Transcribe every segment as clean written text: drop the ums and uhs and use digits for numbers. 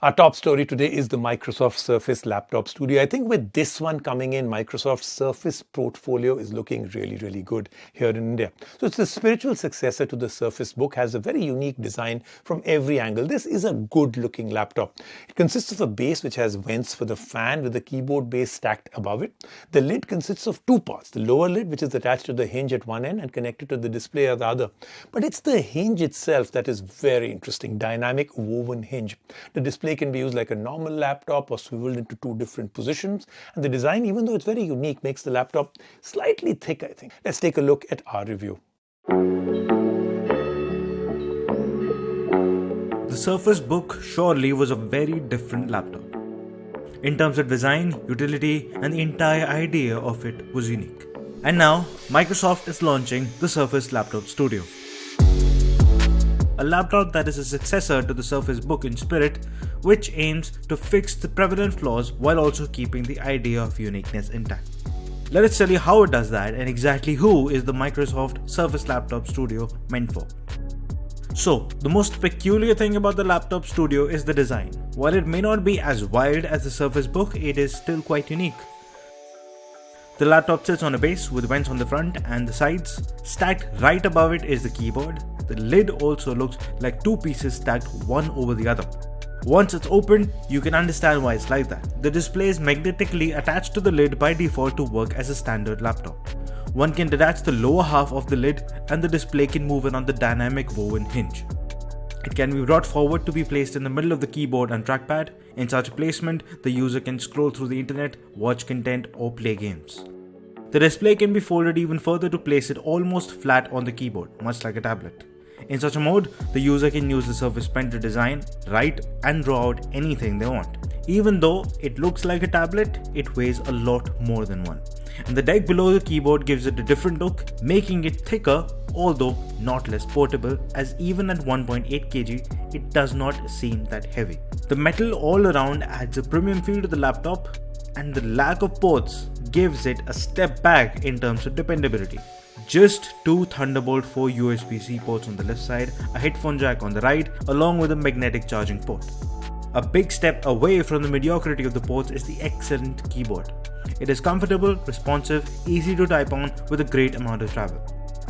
Our top story today is the Microsoft Surface Laptop Studio. I think with this one coming in, Microsoft Surface portfolio is looking really, really good here in India. So it's the spiritual successor to the Surface Book, has a very unique design from every angle. This is a good looking laptop. It consists of a base which has vents for the fan with the keyboard base stacked above it. The lid consists of two parts, the lower lid which is attached to the hinge at one end and connected to the display at the other. But it's the hinge itself that is very interesting, dynamic woven hinge. The display can be used like a normal laptop or swiveled into two different positions, and the design, even though it's very unique, makes the laptop slightly thick, I think. Let's take a look at our review. The Surface Book surely was a very different laptop. In terms of design, utility, and the entire idea of it was unique. And now, Microsoft is launching the Surface Laptop Studio. A laptop that is a successor to the Surface Book in spirit, which aims to fix the prevalent flaws while also keeping the idea of uniqueness intact. Let us tell you how it does that and exactly who is the Microsoft Surface Laptop Studio meant for. So, the most peculiar thing about the Laptop Studio is the design. While it may not be as wild as the Surface Book, it is still quite unique. The laptop sits on a base with vents on the front and the sides. Stacked right above it is the keyboard. The lid also looks like two pieces stacked one over the other. Once it's opened, you can understand why it's like that. The display is magnetically attached to the lid by default to work as a standard laptop. One can detach the lower half of the lid and the display can move in on the dynamic woven hinge. It can be brought forward to be placed in the middle of the keyboard and trackpad. In such a placement, the user can scroll through the internet, watch content, or play games. The display can be folded even further to place it almost flat on the keyboard, much like a tablet. In such a mode, the user can use the Surface Pen to design, write, and draw out anything they want. Even though it looks like a tablet, it weighs a lot more than one. And the deck below the keyboard gives it a different look, making it thicker, although not less portable, as even at 1.8 kg, it does not seem that heavy. The metal all around adds a premium feel to the laptop, and the lack of ports gives it a step back in terms of dependability. Just two Thunderbolt 4 USB-C ports on the left side, a headphone jack on the right, along with a magnetic charging port. A big step away from the mediocrity of the ports is the excellent keyboard. It is comfortable, responsive, easy to type on with a great amount of travel.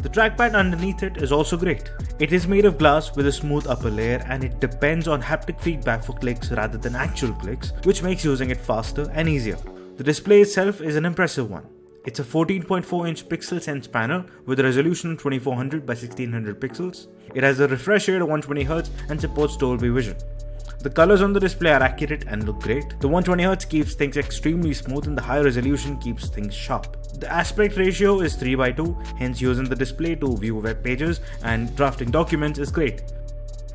The trackpad underneath it is also great. It is made of glass with a smooth upper layer and it depends on haptic feedback for clicks rather than actual clicks, which makes using it faster and easier. The display itself is an impressive one. It's a 14.4-inch pixel sense panel with a resolution of 2400 by 1600 pixels. It has a refresh rate of 120Hz and supports Dolby Vision. The colors on the display are accurate and look great. The 120Hz keeps things extremely smooth and the high resolution keeps things sharp. The aspect ratio is 3:2, hence using the display to view web pages and drafting documents is great.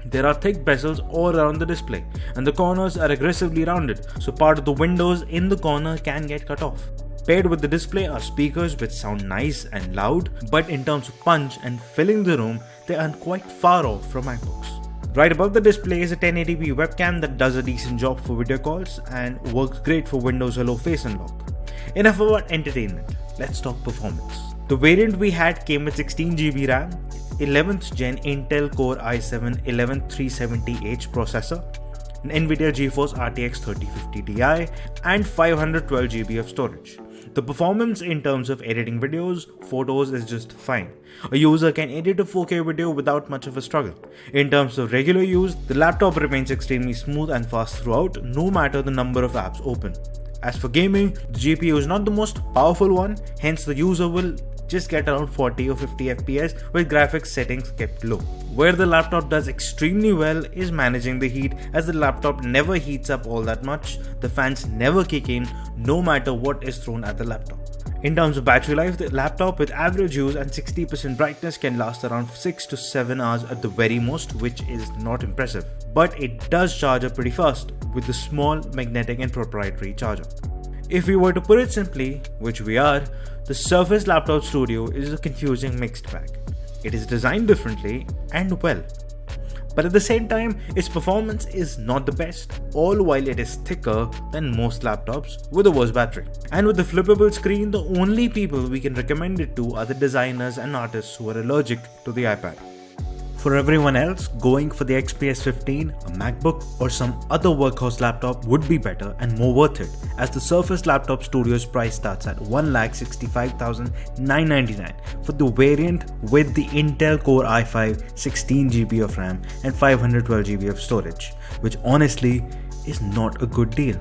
There are thick bezels all around the display and the corners are aggressively rounded, so part of the windows in the corner can get cut off. Paired with the display are speakers which sound nice and loud, but in terms of punch and filling the room, they are quite far off from MacBooks. Right above the display is a 1080p webcam that does a decent job for video calls and works great for Windows Hello Face Unlock. Enough about entertainment, let's talk performance. The variant we had came with 16GB RAM, 11th gen Intel Core i7 11370H processor, an NVIDIA GeForce RTX 3050 Ti, and 512GB of storage. The performance in terms of editing videos, photos is just fine. A user can edit a 4K video without much of a struggle. In terms of regular use, the laptop remains extremely smooth and fast throughout, no matter the number of apps open. As for gaming, the GPU is not the most powerful one, hence the user will just get around 40 or 50 FPS with graphics settings kept low. Where the laptop does extremely well is managing the heat, as the laptop never heats up all that much, the fans never kick in no matter what is thrown at the laptop. In terms of battery life, the laptop with average use and 60% brightness can last around 6 to 7 hours at the very most, which is not impressive. But it does charge up pretty fast with the small magnetic and proprietary charger. If we were to put it simply, which we are, the Surface Laptop Studio is a confusing mixed bag. It is designed differently and well. But at the same time, its performance is not the best, all while it is thicker than most laptops with a worse battery. And with the flippable screen, the only people we can recommend it to are the designers and artists who are allergic to the iPad. For everyone else, going for the XPS 15, a MacBook or some other workhorse laptop would be better and more worth it, as the Surface Laptop Studio's price starts at $165,999 for the variant with the Intel Core i5 16GB of RAM and 512GB of storage, which honestly is not a good deal.